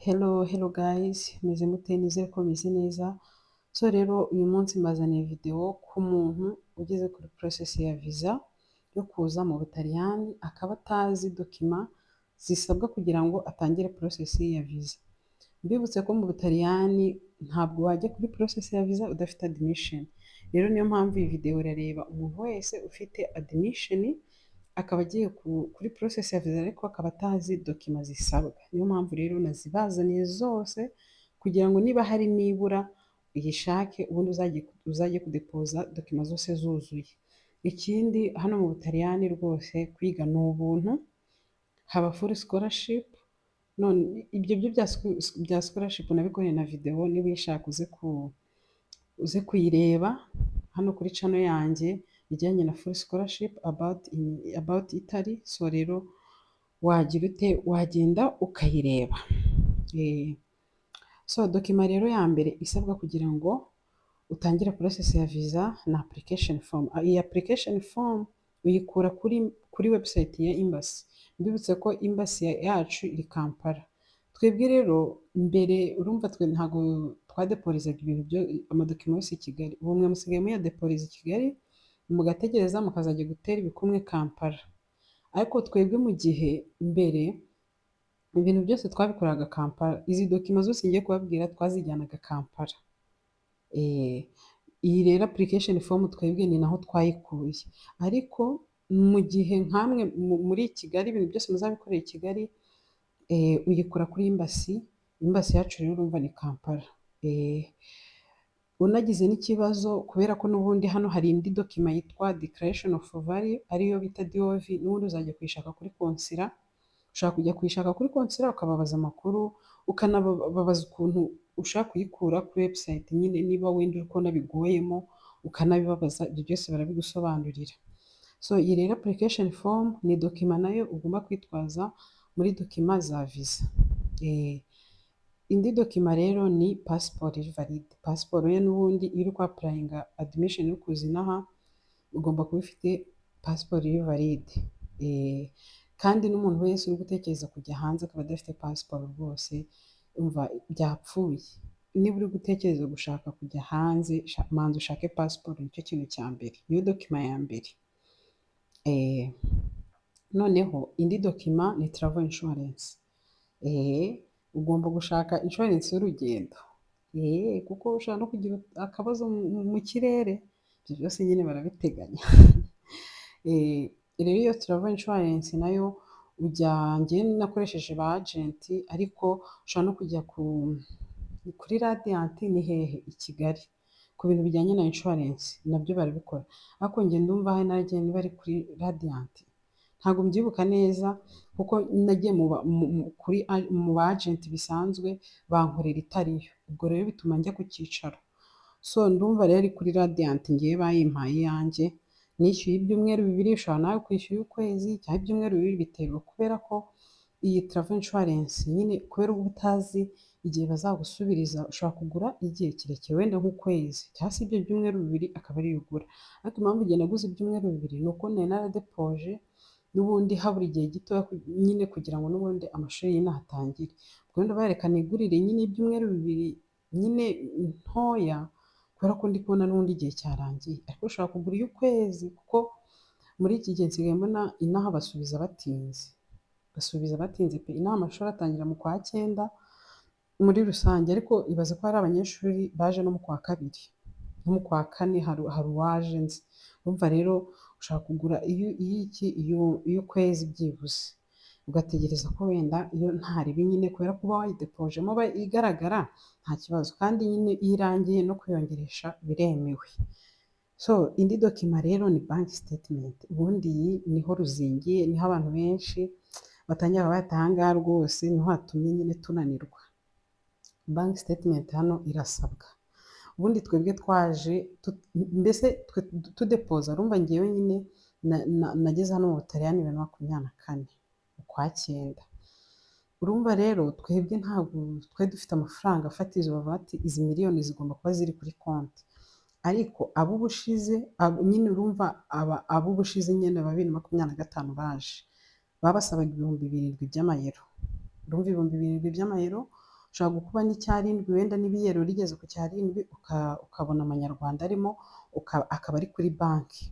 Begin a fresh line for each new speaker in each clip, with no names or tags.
Hello guys, meze mute? Nizere ko meze neza. So rero uyu munsi mbazaniye video ku muntu ugeze kuri process ya visa yo kuza mu Butaliyani akaba atazi dokima zisabwa kugira ngo atangire process ya visa. Mbibutse ko mu Butaliyani ntabwo wajya kuri process ya visa udafite admission. Rero niyo mpamvu iyi video irareba umuntu wese ufite admission akaba agiye kuri process ya visa ariko akaba atazi dokima zisabwa. Niyo mpamvu rero nazibazaniye zose kugira ngo niba hari nibura uyishake ubundi uzajye kudepoza dokima zose zuzuye. Ikindi hano mu Butaliyani rwose kwiga ni ubuntu, haba full scholarship. None ibyo byo bya scholarship nabikoreye na video, niba uyishaka uze kuyireba hano kuri channel yanjye bijyanye na full scholarship about Italy. So rero wagira ute wagenda ukayireba. So dokima rero ya mbere isabwa kugira ngo utangire process ya visa na application form. Iyi application form uyikura kuri website ya embassy. Mbibutse ko embassy yacu iri Kampala. Twebwe rero mbere urumva twe ntago twadeporizaga ibintu byo amadokima yose i Kigali. Ubu mwe musigaye muyadeporiza i Kigali mugategereza mukazajya gutera ibikumwe Kampala. Ariko twebwe mu gihe mbere ibintu byose twabikoraga Kampala. Izi dokima zose ngiye kubabwira twazijyanaga Kampala. Iyi rero application form twebwe ni naho twayikuye. Ariko mu gihe nkamwe muri Kigali ibintu byose muzabikorera i Kigali uyikura kuri embassy. Embassy yacu rero urumva ni Kampala. Unagize n'ikibazo kubera ko n'ubundi hano hari indi dokima yitwa Declaration of Value ariyo bita DOV, n'ubundi uzajya kuyishaka kuri konsila. Ushaka kujya kuyishaka kuri konsila ukababaza amakuru, ukanababaza ukuntu ushaka kuyikura kuri website nyine, niba wenda uri kubona bigoyemo ukanabibabaza, ibyo byose barabigusobanurira. So iyi rero application form ni dokima nayo ugomba kwitwaza muri dokima za visa. Indi dokima rero ni passport valide. Passport ye n'ubundi iyo uri kwapurayinga admission yo kuza inaha ugomba kuba ufite passport valide. Kandi n'umuntu wese uri gutekereza kujya hanze akaba adafite passport rwose umva byapfuye. Niba uri gutekereza gushaka kujya hanze manza ushake passport, nicyo kintu cya mbere, niyo dokima ya mbere. Noneho indi dokima ni travel insurance. Ugomba gushaka insurance y'urugendo, kuko ushobora no kugira akabazo mu kirere, ibyo byose nyine barabiteganya. Rero iyo travel insurance nayo njye nakoresheje ba agent, ariko ushobora no kujya kuri Radiant ni hehe i Kigali ku bintu bijyanye na insurance nabyo barabikora. Ariko njye ndumva hari nagiye niba ari kuri Radiant, ntabwo mbyibuka neza kuko nagiye mu ba agent bisanzwe bankorera itariyo. Ubwo rero bituma njya ku cyicaro. So ndumva rero ari kuri Radiant ngiye bayimpaye yanjye, nishyuye ibyumweru 2, ushobora nawe kwishyura ukwezi cyangwa ibyumweru 2 biterwa, kubera ko iyi travel insurance nyine kubera uba utazi igihe bazagusubiriza, ushobora kugura igihe kirekire wenda nk'ukwezi cyangwa se ibyo byumweru 2 akaba ariyo ugura. Ariko impamvu njye naguze ibyumweru 2 ni uko nari naradepoje n'ubundi habura igihe gito nyine kugira ngo n'ubundi amashuri y'inaha atangire. Ubwo rero bareka nigurire nyine ibyumweru 2 nyine ntoya, kubera ko ndi kubona n'ubundi igihe cyarangiye. Ariko ushobora kugura iy'ukwezi kuko muri iki gihe nsigaye mbona inaha basubiza batinze pe. Inaha amashuri atangira mu kwa 9 muri rusange, ariko ibaze ko hari abanyeshuri baje no mu kwa 2 no mu kwa 4 hari uwaje nzi. Urumva rero ushaka kugura iy'ukwezi byibuze, ugategereza ko wenda iyo ntaribi nyine kubera ko uba wayidepojemo igaragara nta kibazo, kandi nyine iyo irangiye no kuyongeresha biremewe. So indi dokima rero ni bank statement. Ubundi iyi niho ruzingiye, niho abantu benshi batangira bayatanga rwose, niho hatumye nyine tunanirwa. Bank statement hano irasabwa. Ubundi twebwe twaje mbese tudepoza, urumva ngewe nyine nageze hano mu Butaliyani 2024 mu kwa 9. Urumva rero twebwe ntabwo twari dufite amafaranga fatizo bavuga ati izi miliyoni zigomba kuba ziri kuri konti. Ariko ab'ubushize nyine urumva ab'ubushize nyine 2025 baje babasabaga 7,000 by'amayero. Urumva 7,000 by'amayero ushobora gukuba n'icyarindwi wenda n'ibiyero rigeze ku cyarindwi ukabona amanyarwanda arimo akaba ari kuri banki.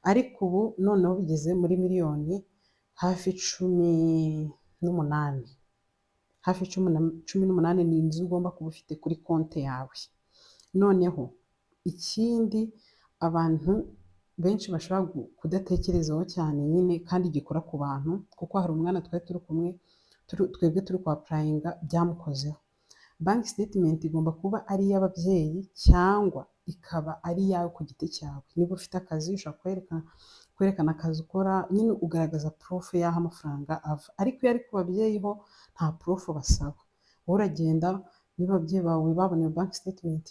Ariko ubu noneho bigeze muri miliyoni hafi 18. Hafi 18 ni inzu ugomba kuba ufite kuri konti yawe. Noneho ikindi abantu benshi bashobora kudatekerezaho cyane nyine kandi gikora ku bantu, kuko hari umwana twari turi kumwe twebwe turi kwa purayinga byamukozeho. Banki statement igomba kuba ari iy'ababyeyi cyangwa ikaba ari iyawe ku giti cyawe. Niba ufite akazi ushobora kwerekana akazi ukora, nyine ugaragaza proof y'aho amafaranga ava. Ariko iyo ari ku babyeyi ho nta proof basaba. Wowe uragenda niba ababyeyi bawe baboneye banki statement,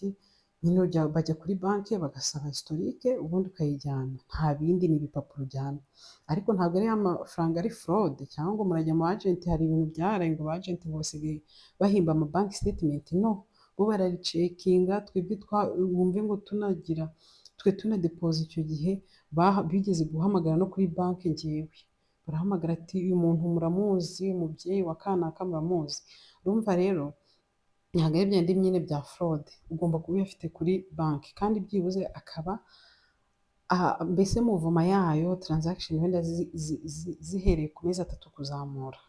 nyine bajya kuri banki bagasaba historique ubundi ukayijyana. Nta bindi ni ibipapuro ujyana. Ariko ntabwo ari amafaranga ari fraude cyangwa ngo murajya mu agent. Hari ibintu byaraye ngo agent ngo basigaye bahimba ama banki statement. No, bo bararicekinga. Twebwe wumve ngo tunadepoza icyo gihe bigeze guhamagara no kuri banki. Ngewe barahamagara ati uyu muntu muramuzi, umubyeyi wa kanaka muramuzi. Urumva rero ntabwo ari byandi nyine bya fraude. Ugomba kuba uyafite kuri banki kandi byibuze akaba mbese muvuma yayo transaction wenda zihereye ku mezi 3 kuzamura.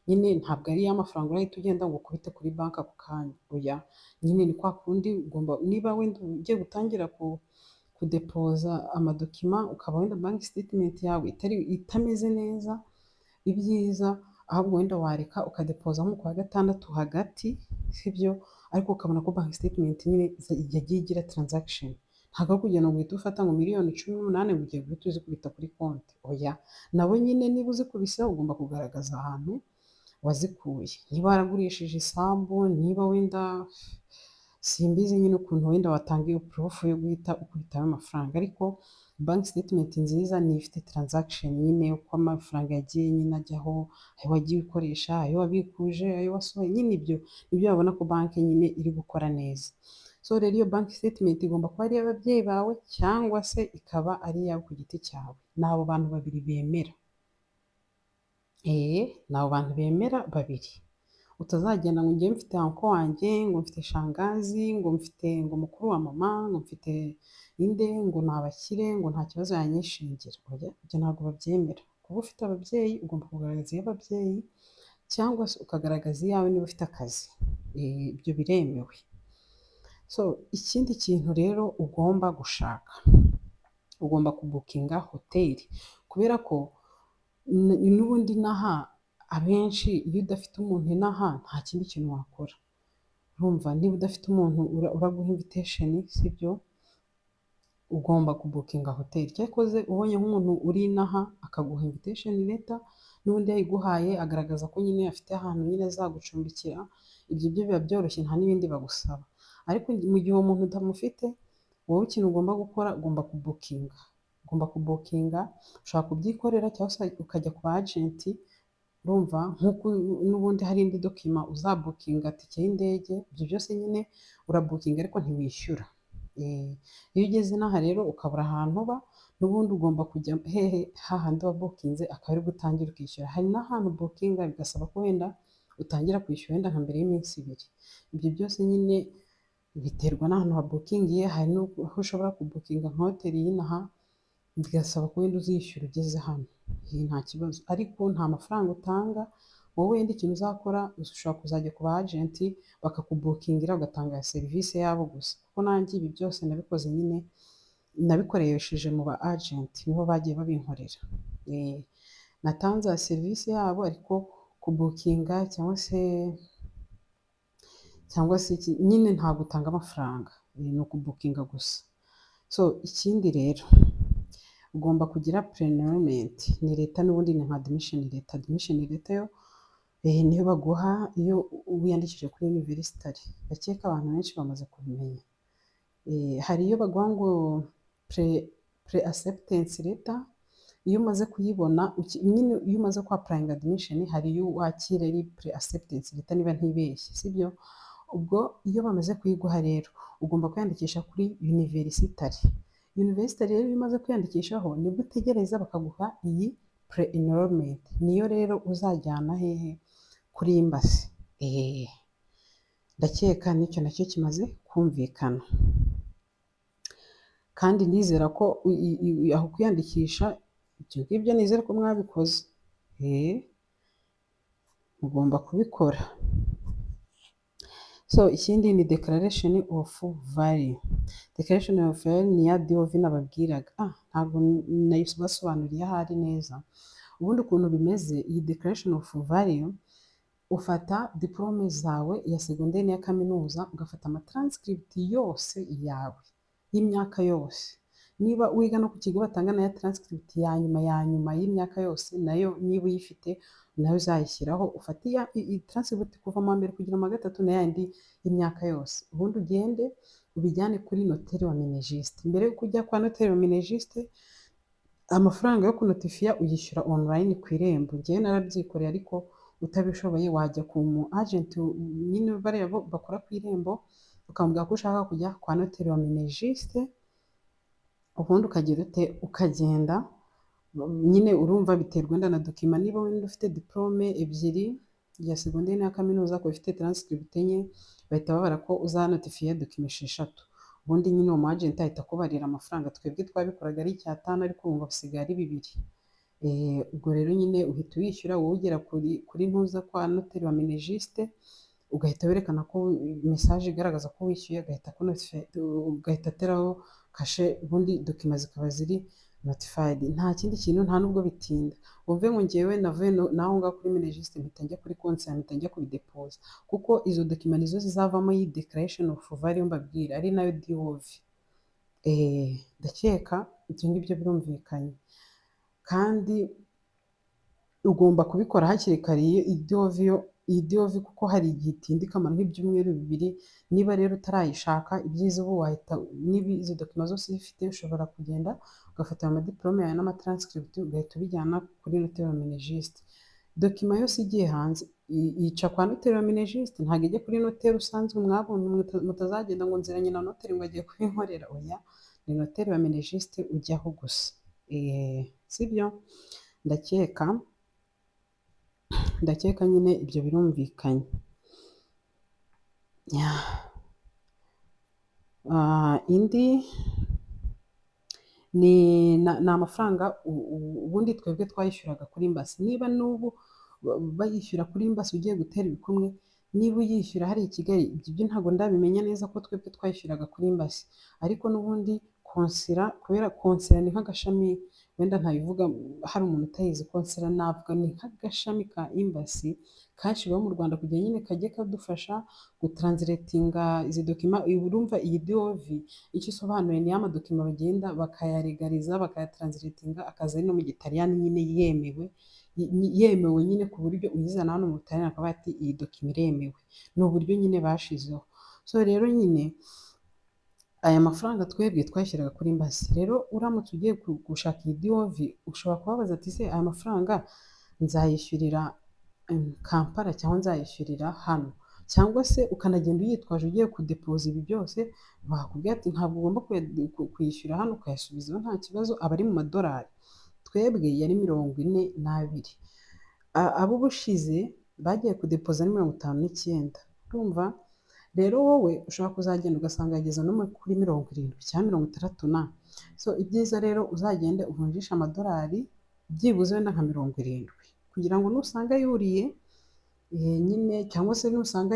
Nyine ntabwo ari y'amafaranga urahita ugenda ngo ukubite kuri banki ako kanya. Oya, nyine ni kwa kundi ugomba, niba wenda ugiye gutangira kudepoza amadokima ukaba wenda banki statement yawe itameze neza, ibyiza ahubwo wenda wareka ukadepoza nko ku wa gatandatu hagati, sibyo? Ariko ukabona ko banki statement nyine yagiye igira transaction. Ntabwo ari kugenda ngo uhite ufata ngo miliyoni 18 ngo ugiye guhita uzikubita kuri konti. Oya, nawe nyine niba uzikubise ugomba kugaragaza ahantu wazikuye. Niba waragurishije isambu, niba wenda simbizi nyine ukuntu wenda watanga iyo proof yo guhita ukubitaho amafaranga. Ariko banki statement nziza ni ifite transaction nyine uko amafaranga yagiye nyine ajyaho, ayo wagiye ukoresha, ayo wabikuje, ayo wasohoye. Nyine ibyo nibyo babona ko banki nyine iri gukora neza. So rero iyo banki statement igomba kuba ari iy'ababyeyi bawe cyangwa se ikaba ari iyawe ku giti cyawe. Ni abo bantu babiri bemera. Ni abo bantu bemera babiri. Utazagenda ngo njye mfite anko wanjye, ngo mfite shangazi, ngo mfite ngo mukuru wa mama, ngo mfite inde, ngo ni abakire, ngo nta kibazo yanyishingira. Oya, ibyo ntabwo babyemera. Kuba ufite ababyeyi ugomba kugaragaza iy'ababyeyi cyangwa se ukagaragaza iyawe niba ufite akazi. Ibyo biremewe. So ikindi kintu rero ugomba gushaka, ugomba kubukinga hoteli, kubera ko n'ubundi inaha abenshi iyo udafite umuntu inaha nta kindi kintu wakora. Urumva niba udafite umuntu uraguha invitation, sibyo? Ugomba kubukinga hoteli. Cyakoze ubonye nk'umuntu uri inaha akaguha invitation letter, n'ubundi yayiguhaye agaragaza ko nyine afite ahantu nyine azagucumbikira, ibyo byo biba byoroshye, nta n'ibindi bagusaba. Ariko mu gihe uwo muntu utamufite, wowe ikintu ugomba gukora ugomba kubukinga. Ushobora kubyikorera cyangwa se ukajya ku agent. Urumva nk'uko n'ubundi hari indi dokima uzabukinga tike y'indege. Ibyo byose nyine urabukinga ariko ntiwishyura. Iyo ugeze inaha rero ukabura ahantu uba, n'ubundi ugomba kujya hahandi wabukinze akaba ari gutangira ukishyura. Hari n'ahantu bukinga bigasaba ko wenda utangira kwishyura wenda nka mbere y'iminsi 2. Ibyo byose nyine biterwa n'ahantu wabukingiye. Hari n'aho ushobora kubukinga nka hoteli y'inaha bigasaba ko wenda uzishyura ugeze hano. Nta kibazo, ariko nta mafaranga utanga. Wowe wenda ikintu uzakora ushobora kuzajya ku ba agent bakakubukingira ugatanga serivisi yabo gusa. Kuko nanjye ibi byose nabikoze nyine nabikoresheje mu ba agent, nibo bagiye babinkorera. Natanze serivisi yabo ariko kubukinga cyangwa se nyine ntabwo utanga amafaranga, ni ukubukinga gusa. So ikindi rero ugomba kugira pre-enrollment. Ni leta n'ubundi ni nka admission leta. Admission leta yo niyo baguha iyo wiyandikishije kuri university. Ndakeka abantu benshi bamaze kubimenya. Hari iyo baguha ngo pre-acceptance letter. Iyo umaze kuyibona nyine iyo umaze kwa applying admission, hari iyo wakira ari pre-acceptance letter niba ntibeshye, sibyo? Ubwo iyo bamaze kuyiguha rero ugomba kwiyandikisha kuri university rero iyo umaze kwiyandikishaho nibwo utegereza bakaguha iyi pre-enrollment. Niyo rero uzajyana hehe kuri embassy. ndakeka n'icyo nacyo kimaze kumvikana, kandi ndizera ko aho kwiyandikisha ibyo ngibyo nizere ko mwabikoze, mugomba kubikora. So ikindi ni declaration of value. Declaration of value ni ya DOV nababwiraga, ntabwo nayibasobanuriye ahari neza. Ubundi ukuntu bimeze, iyi declaration of value ufata diplome zawe ya segonderi n'iya kaminuza, ugafata amatranscript yose yawe y'imyaka yose. Niba wiga no ku kigo batanga na ya transcript ya nyuma y'imyaka yose, nayo niba uyifite nayo uzayishyiraho, ufate iyi transcript kuva mu wa mbere kugera mu wa gatatu na yandi y'imyaka yose, ubundi ugende ubijyane kuri noteri wa minegiste. Mbere yo kujya kwa noteri wa minegiste, amafaranga yo kunotifiya uyishyura online ku irembo. Njyewe narabyikoreye, ariko utabishoboye wajya ku mu agent nyine bariya bakora ku irembo, ukamubwira ko ushaka kujya kwa noteri wa minegiste, ubundi ukagenda nyine. Urumva biterwa wenda na dokima, niba wenda ufite diplome ebyiri ya segonderi na kaminuza, ukaba ufite transcript enye, bahita babara ko uzanotifiye dokima 6. Ubundi nyine uwo mu agent ahita akubarira amafaranga. Twebwe twabikoraga ari 5, ariko ubu ngo bisigaye ari 2. Ubwo rero nyine uhita uyishyura, wowe ugera kuri ntuza kwa noteri wa minegiste, ugahita werekana ko message igaragaza ko wishyuye, ugahita ateraho kashe, ubundi dokima zikaba ziri notified. Nta kindi kintu, nta nubwo bitinda. Wumve ngo ngewe navuye naho ngaho kuri minegiste mpita njya kuri konse, mpita njya kubidepoza, kuko izo dokima nizo zizavamo iyi declaration of value mbabwira, ari nayo DOV. Ndakeka ibyo ngibyo birumvikanye, kandi ugomba kubikora hakiri kare iyi DOV, kuko hari igihe itinda ikamara nk'ibyumweru 2. Niba rero utarayishaka, ibyiza ubu wahita, niba izo dokima zose zifite, ushobora kugenda ugafata amadiplome yawe n'amatranscript, ugahita ubijyana kuri noteri wa minegiste. Dokima yose igiye hanze yica kwa noteri wa minegiste, ntabwo ijya kuri noteri usanzwe mwabonye. Mutazagenda ngo nziranye na noteri ngo agiye kubinkorera, oya, ni noteri wa minegiste ujyaho gusa. Sibyo? Ndakeka nyine ibyo birumvikanye. Indi ni amafaranga ubundi twebwe twayishyuraga kuri mbasi. Niba n'ubu bayishyura kuri mbasi ugiye gutera ibikumwe, niba uyishyura hari i Kigali, ibyo ntabwo ndabimenya neza ko twebwe twayishyuraga kuri mbasi, ariko n'ubundi konsila, kubera konsila ni nk'agashami, wenda ntabivuga hari umuntu utayizi. Konsila navuga ni nk'agashami ka imbasi kashyiriweho mu Rwanda kugira nyine kajye kadufasha gutranslatinga izi dokima. Urumva iyi DOV icyo isobanuye, ni amadokima bagenda bakayaregariza, bakayatranslatinga, akaza ari no mu Gitaliyani nyine yemewe nyine, ku buryo uyizana hano mu Butaliyani akaba ati iyi dokima iremewe. Ni uburyo nyine bashizeho. So rero nyine aya mafaranga twebwe twashyiraga kuri mbasi. Rero uramutse ugiye gushaka iyi DOV, ushobora kubabaza ati se aya mafaranga nzayishyurira Kampala cyangwa nzayishyurira hano, cyangwa se ukanagenda uyitwaje ugiye kudepoza ibi byose, bakubwira ati ntabwo ugomba kuyishyura hano, ukayasubizaho nta kibazo, aba ari mu madolari. Twebwe yari 42. Abo bushize bagiye kudepoza ni 59. Urumva rero wowe ushobora kuzagenda ugasanga yageze no kuri 70 cyangwa 60. So ibyiza rero uzagende uvunjisha amadolari byibuze wenda nka 70, kugira ngo nusanga yuriye nyine, cyangwa se nusanga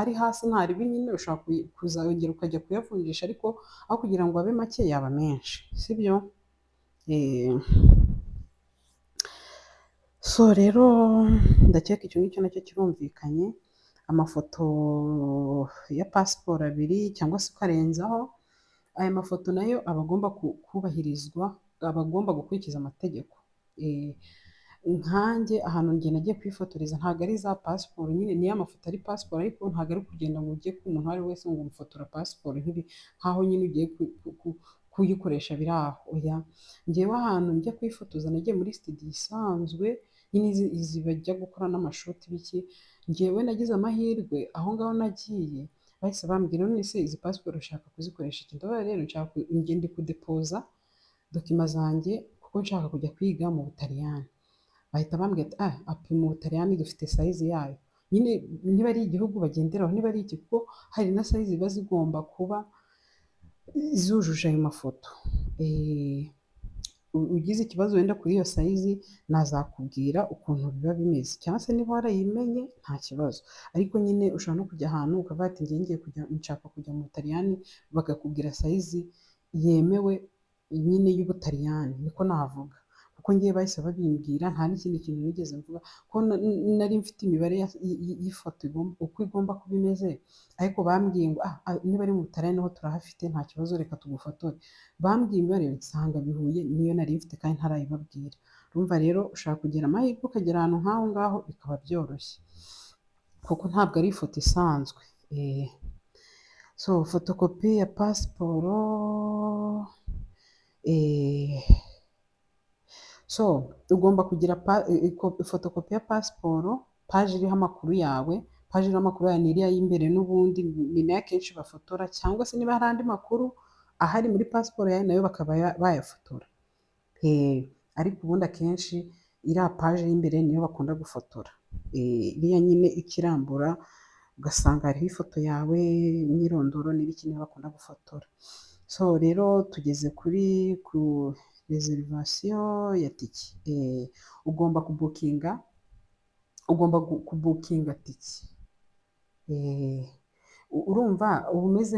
ari hasi ntaribi, nyine ushobora kuzongera ukajya kuyavunjisha, ariko aho kugira ngo abe make yaba menshi, sibyo? So rero ndakeka icyo ngicyo nacyo kirumvikanye. Amafoto ya pasiporo 2 cyangwa se ukarenzaho, aya mafoto nayo aba agomba kubahirizwa, aba agomba gukurikiza amategeko. Nkanjye ahantu njye nagiye kwifotoreza ntabwo ari za pasiporo nyine, niyo amafoto ari pasiporo, ariko ntabwo ari kugenda ngo ujye ku muntu uwo ari we wese ngo umufotora pasiporo nkaho nyine ugiye kuyikoresha biri aho. Oya, njyewe ahantu njya kwifotoza nagiye muri studio isanzwe nyine izi bajya gukora n'amashuti biki. Njyewe nagize amahirwe, aho ngaho nagiye bahise bambwira none se izi pasiporo ushaka kuzikoresha iki? Ndabaza rero nshaka ngende kudepoza dokima zanjye kuko nshaka kujya kwiga mu Butaliyani. Bahita bambwira ati mu Butaliyani dufite size yayo. nyine niba ari igihugu bagenderaho, niba ari iki, kuko hari na sayizi ziba zigomba kuba zujuje ayo mafoto. Ugize ikibazo wenda kuri iyo sayizi nazakubwira ukuntu biba bimeze, cyangwa se niba warayimenye nta kibazo, ariko nyine ushobora no kujya ahantu ukavuga ati ngiye nshaka kujya mu Butaliyani, bakakubwira sayizi yemewe nyine y'Ubutaliyani, niko navuga, kuko ngiye bahise babimbwira, nta n'ikindi kintu nigeze mvuga, ko nari mfite imibare y'ifoto uko igomba kuba imeze, ariko bambwiye ngo niba ari mu Butaliyani naho turahafite nta kibazo, reka tugufotore. Bambwiye imibare nsanga bihuye niyo nari mfite kandi ntarayibabwira. Urumva rero ushaka kugira amahirwe ukagera ahantu nk'aho ngaho bikaba byoroshye, kuko ntabwo ari ifoto isanzwe. So fotokopi ya pasiporo, so ugomba kugira fotokopi ya pasiporo, paji iriho amakuru yawe, paji iriho amakuru yawe ni iriya y'imbere n'ubundi, ni nayo akenshi bafotora, cyangwa se niba hari andi makuru ahari muri pasiporo yawe nayo bakaba bayafotora. Ariko ubundi akenshi iriya paji y'imbere niyo bakunda gufotora, iriya nyine ikirambura ugasanga hariho ifoto yawe, imyirondoro n'ibiki niyo bakunda gufotora. So rero tugeze ku reservation ya tike. Ugomba kubukinga tike. Urumva uba umeze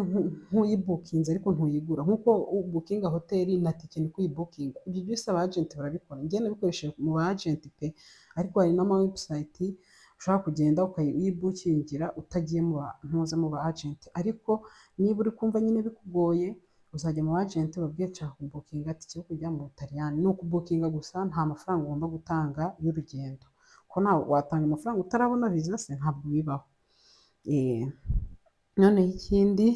nk'uyibukinze ariko ntuyigura, nk'uko ubukinga hoteli na tike niko uyibukinga. Ibyo byose aba agenti barabikora, njye nabikoresheje mu ba agenti pe, ariko hari n'ama website ushobora kugenda ukayibukingira utagiye mu ba agenti, ariko niba uri kumva nyine bikugoye uzajya mu ba agenti babwiye nshaka kubukinga tike yo kujya mu Butaliyani. Ni ukubukinga gusa, nta mafaranga ugomba gutanga y'urugendo, ko watanga amafaranga utarabona viza se, ntabwo bibaho. Noneho ikindi,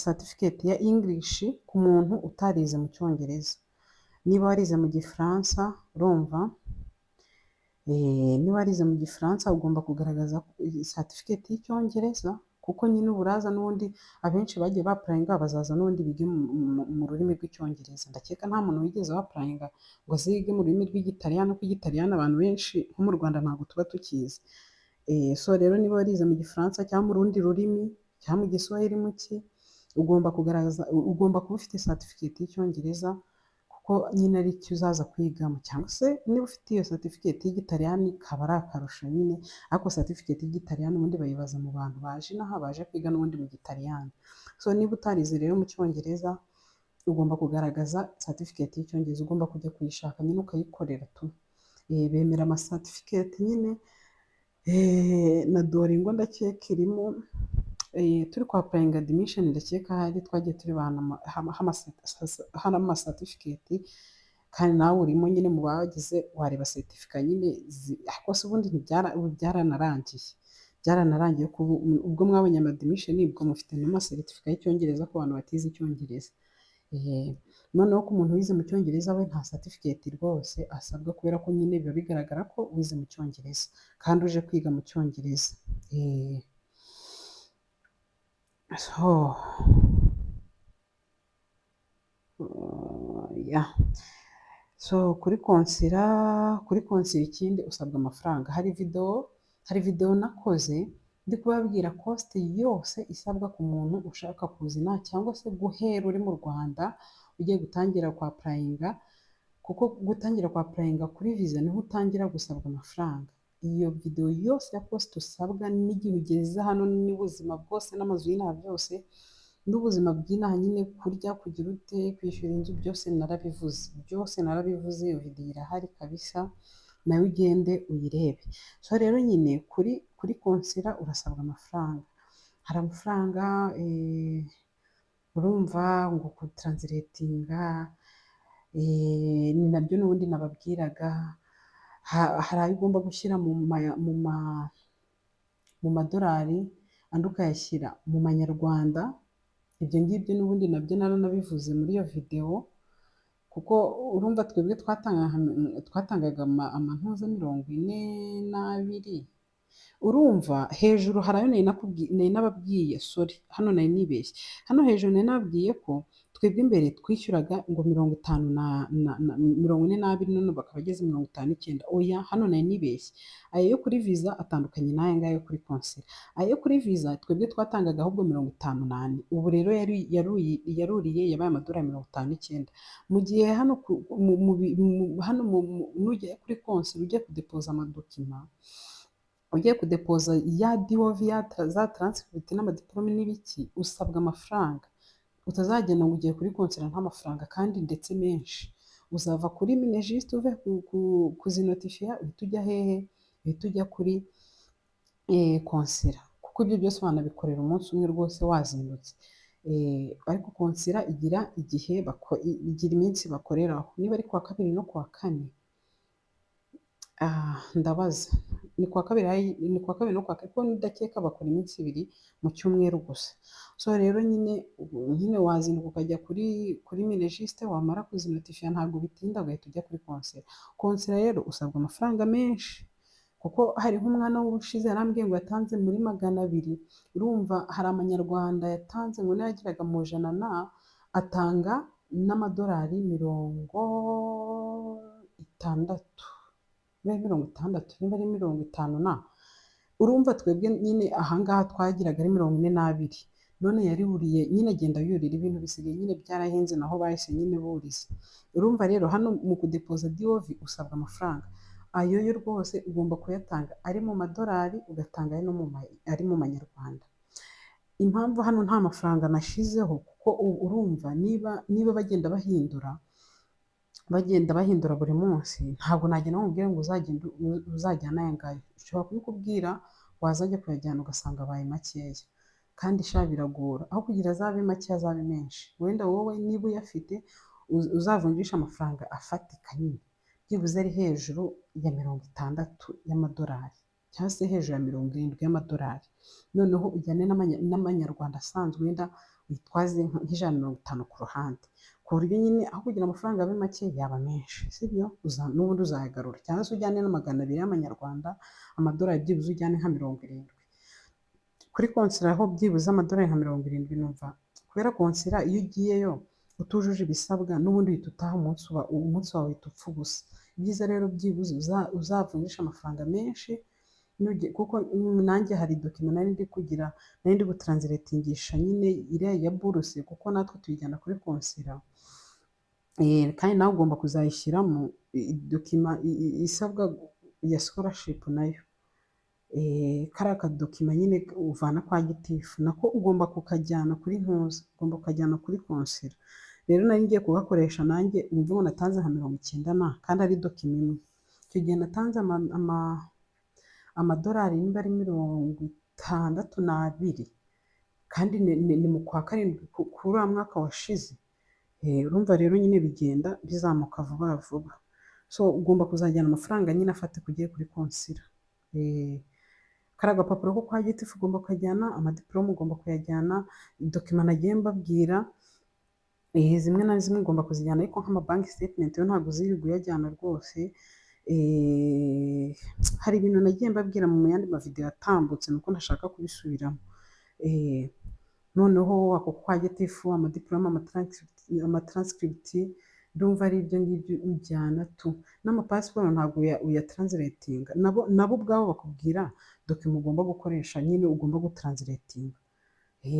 certificate ya English ku muntu utarize mu Cyongereza. Niba warize mu Gifaransa, urumva, niba warize mu Gifaransa ugomba kugaragaza certificate y'Icyongereza, kuko nyine uburaza n'ubundi abenshi bagiye bapurayinga bazaza n'ubundi bige mu rurimi rw'Icyongereza. Ndakeka nta muntu wigeze wapurayinga ngo azige mu rurimi rw'Igitaliyani, kuko Igitaliyani abantu benshi nko mu Rwanda ntabwo tuba tukizi. So rero niba warize mu Gifaransa cyangwa mu rundi rurimi cyangwa mu Giswahili muki, ugomba kuba ufite certificate y'Icyongereza, kuko nyine ari cyo uzaza kwigamo, cyangwa se niba ufite iyo certificate y'Igitaliyani kaba ari akarusho nyine, ariko certificate y'Igitaliyani ubundi bayibaza mu bantu baje inaha baje kwiga n'ubundi mu Gitaliyani. So niba utarize rero mu Cyongereza ugomba kugaragaza certificate y'Icyongereza, ugomba kujya kuyishaka nyine ukayikorera tu. Bemera ama certificate nyine, na Duolingo ndakeka irimo, turi kwa applying admission ndakeka hari twagiye turibana ama certificate, kandi nawe urimo nyine mu bagize wareba certificate nyine, ariko se ubundi byaranarangiye ubwo mwabonye ama admission ubwo mufite n'ama certificate y'Icyongereza ku bantu batize Icyongereza. Noneho ku muntu wize mu Cyongereza we nta certificate rwose asabwa, kubera ko nyine biba bigaragara ko wize mu Cyongereza kandi uje kwiga mu Cyongereza. So kuri konsira ikindi usabwa amafaranga. Hari video nakoze ndi kubabwira cost yose isabwa ku muntu ushaka kuzina, cyangwa se guhera uri mu Rwanda ugiye gutangira kwa applyinga, kuko gutangira kwa applyinga kuri visa niho utangira gusabwa amafaranga. Iyo video yose ya cost usabwa n'igihe ugeze hano n'ubuzima bwose n'amazu y'inaha byose, n'ubuzima bw'inaha nyine, kurya, kugira ute, kwishyura inzu, byose narabivuze. Iyo video irahari kabisa, nawe ugende uyirebe. So rero nyine kuri konsira urasabwa amafaranga, hari amafaranga, urumva ngo kutranslatinga, ni nabyo n'ubundi nababwiraga, hari ayo ugomba gushyira mu madolari, andi ukayashyira mu manyarwanda. Ibyo ngibyo n'ubundi nabyo naranabivuze muri iyo video, kuko urumva twebwe twatangaga amantuza 42, urumva hejuru hari ayo nari nababwiye, sorry hano nari nibeshye, hano hejuru nari nababwiye ko twebwe imbere twishyuraga ngo 42 none bakaba bageze 59. Oya hano nari nibeshye, ayo yo kuri visa atandukanye n'aya ngaya yo kuri konsera. Ayo kuri visa twebwe twatangaga ahubwo 54, ubu rero yaruriye yabaye amadolari 59. Mu gihe hano nujya kuri konsera ugiye kudepoza amadokima, ugiye kudepoza ya diwovi za taransifiti n'amadiporome n'ibiki, usabwa amafaranga. Utazagenda ngo ugiye kuri konsera nta mafaranga kandi ndetse menshi. Uzava kuri minejisite uve kuzinotifiya uhita ujya hehe? Uhita ujya kuri konsera, kuko ibyo byose wanabikorera umunsi umwe rwose wazindutse. Ariko konsera igira iminsi bakoreraho, niba ari kuwa kabiri no kuwa kane, ndabaza ni kuwa kabiri no kuwa kane, kuko ndakeka bakora iminsi 2 mu cyumweru gusa. So rero nyine wazinduka ukajya kuri minejisite, wamara kuzinotifiya ntabwo bitinda ugahita ujya kuri konsera. Konsera rero usabwa amafaranga menshi, kuko hari nk'umwana w'ubushize yarambwiye ngo yatanze muri 200. Urumva hari amanyarwanda yatanze ngo yagiraga mu ijana atanga n'amadolari 60, niba ari 60, niba ari 50 urumva twebwe nyine ahangaha twagiraga ari 42. None yariburiye nyine agenda yurira, ibintu bisigaye nyine byarahenze, naho bahise nyine buriza. Urumva rero hano mu kudepoza diwovi usabwa amafaranga, ayo yo rwose ugomba kuyatanga ari mu madolari, ugatanga ari mu manyarwanda. Impamvu hano nta mafaranga nashizeho, kuko urumva niba bagenda bahindura buri munsi, ntabwo nagenda nkubwira ngo uzajyana aya ngaya. Ushobora kubikubwira, wazajya kuyajyana ugasanga abaye makeya, kandi sha biragora. Aho kugira azabe makeya azabe menshi, wenda wowe niba uyafite uzavunjisha amafaranga afatika nyine, byibuze ari hejuru ya 60 y'amadolari, cyangwa se hejuru ya 70 y'amadolari. Noneho ujyane n'amanyarwanda asanzwe, wenda witwaze nk'J50 ku ruhande, ku buryo nyine aho kugira amafaranga abe make yaba menshi, sibyo? N'ubundi uzayagarura, cyangwa se ujyane na 200 y'amanyarwanda, amadolari byibuze ujyane nka 70. Kuri konsera ho byibuze amadolari nka 70, numva kubera konsera iyo ugiyeyo utujuje ibisabwa n'ubundi uhita utaha, umunsi wawe uhita upfa ubusa. Ibyiza rero byibuze uzavunjisha amafaranga menshi, kuko nanjye hari dokima nari ndi gutranslatingisha nyine iriya ya buruse, kuko natwe tuyijyana kuri konsera, kandi nawe ugomba kuzayishyiramo dokima isabwa ya scholarship nayo. Kariya kadokima nyine uvana kwa gitifu nako ugomba kukajyana kuri ntuza, ugomba kukajyana kuri konsera. Rero nari ngiye kugakoresha nanjye, umva ngo natanze nka 90 kandi ari dokima imwe. Icyo gihe natanze amadolari niba ari 62, kandi ni mu kwa karindwi kuri uriya mwaka washize. Urumva rero nyine bigenda bizamuka vuba vuba. So ugomba kuzajyana amafaranga nyine afatika ugiye kuri konsera. Kariya agapapuro ko kwa gitifu ugomba kukajyana, amadiporome ugomba kuyajyana, dokima nagiye mbabwira zimwe na zimwe ugomba kuzijyana, ariko nk'amabanki statement yo ntabwo uzirirwa uyajyana rwose. Hari ibintu nagiye mbabwira mu yandi mavideo yatambutse, nuko ntashaka kubisubiramo. Noneho ako kwa gitifu, amadiporome, amatranscript, ndumva ari ibyo ngibyo ujyana tu. N'amapasiporo ntabwo uyatranslatinga, nabo ubwabo bakubwira dokima ugomba gukoresha, nyine ugomba gutranslatinga.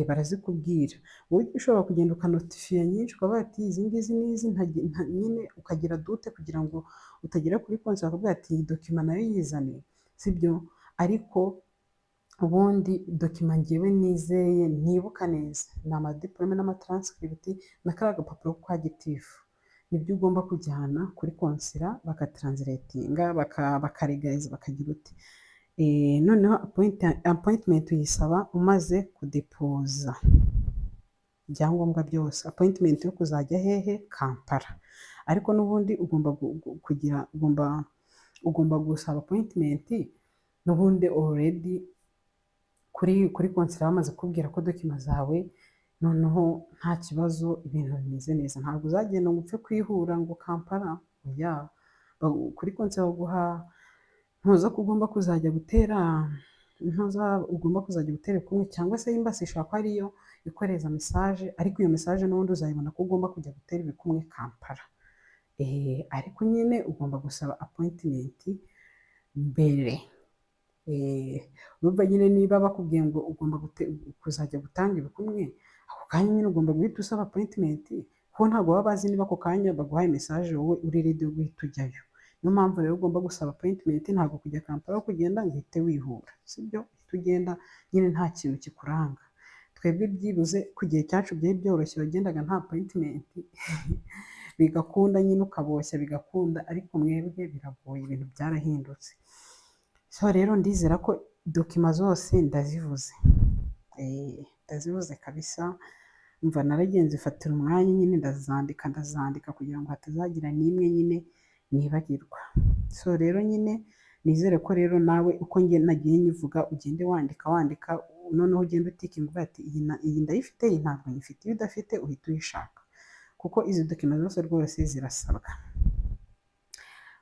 Barazikubwira, wowe ushobora kugenda ukanotifiya nyinshi, ukavuga ati izi ngizi n'izi, nyine ukagira dute kugira ngo utagera kuri konsera bakubwira ati iyi dokima nayo yizane, sibyo? Ariko ubundi dokima ngewe nizeye nibuka neza ni amadiporome n'amatranscript na kariya agapapuro kwa gitifu, nibyo ugomba kujyana kuri konsera bakatranslatinga, bakaregariza, bakagira uti. Noneho appointment uyisaba umaze kudepoza ibyangombwa byose. Appointment yo kuzajya hehe? Kampala. Ariko n'ubundi ugomba gusaba appointment n'ubundi already kuri konsera bamaze kubwira ko dokima zawe noneho nta kibazo, ibintu bimeze neza. Ntabwo uzagenda ngo upfe kwihura ngo Kampala. Kuri konsera baguha ntuza ko ugomba kuzajya gutera ugomba kuzajya gutera ibikumwe, cyangwa se Embasi ishobora kuba ariyo ikohereza mesaje, ariko iyo mesaje n'ubundi uzayibona ko ugomba kujya gutera ibikumwe Kampala. Ariko nyine ugomba gusaba apoyitimenti mbere. Urumva nyine niba bakubwiye ngo ugomba kuzajya gutanga ibikumwe, ako kanya nyine ugomba guhita usaba apoyitimenti, kuko ntabwo baba bazi niba ako kanya baguhaye mesaje wowe uri redi yo guhita ujyayo. Niyo mpamvu rero ugomba gusaba apoyitimenti, ntabwo kujya Kampala aho kugenda ngo uhite wihura, sibyo? Uhita ugenda nyine nta kintu kikuranga. Twebwe byibuze ku gihe cyacu byari byoroshye, wagendaga nta apoyitimenti bigakunda nyine ukaboshya bigakunda, ariko mwebwe biragoye, ibintu byarahindutse. So rero ndizera ko dokima zose ndazivuze, ndazivuze kabisa. Mva naragenze ifatira umwanya nyine ndazandika kugira ngo hatazagira n'imwe nyine nibagirwa. So rero nyine nizere ko rero nawe uko nagiye nyivuga ugende wandika, noneho ugende utikinga uvuga ati iyi ndayifite, iyi ntabwo nyifite. Iyo udafite uhita uyishaka, kuko izi dokima zose rwose zirasabwa.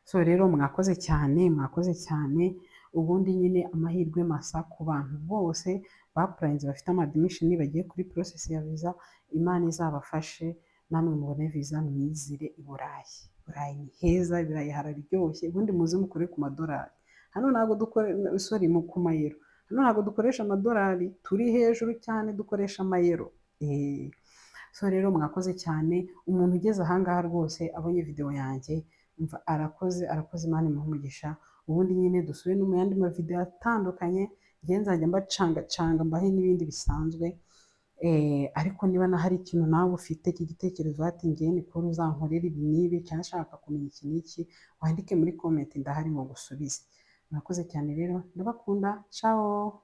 So rero mwakoze cyane. Ubundi nyine amahirwe masa ku bantu bose bapurayinze bafite amadimishini bagiye kuri porosesi ya viza. Imana izabafashe namwe mubone viza mwizire i Burayi. Burayi ni heza, ibirayi hararyoshye, ubundi muze mukore ku madolari. Hano ntabwo ku mayero. Hano ntabwo dukoresha amadolari, turi hejuru cyane, dukoresha amayero. So rero mwakoze cyane. Umuntu ugeze ahangaha rwose abonye video yanjye, umva arakoze, Imana imuhe umugisha. Ubundi nyine dusubire no mu yandi mavideo atandukanye, njye nzajya mbacanga mbahe n'ibindi bisanzwe. Ariko niba hari ikintu nawe ufite cy'igitekerezo ati njye ni ko uzankorera ibi n'ibi, cyangwa ushaka kumenya iki n'iki, wandike muri comment, ndahari ngo gusubize. Murakoze cyane rero, ndabakunda, ciao.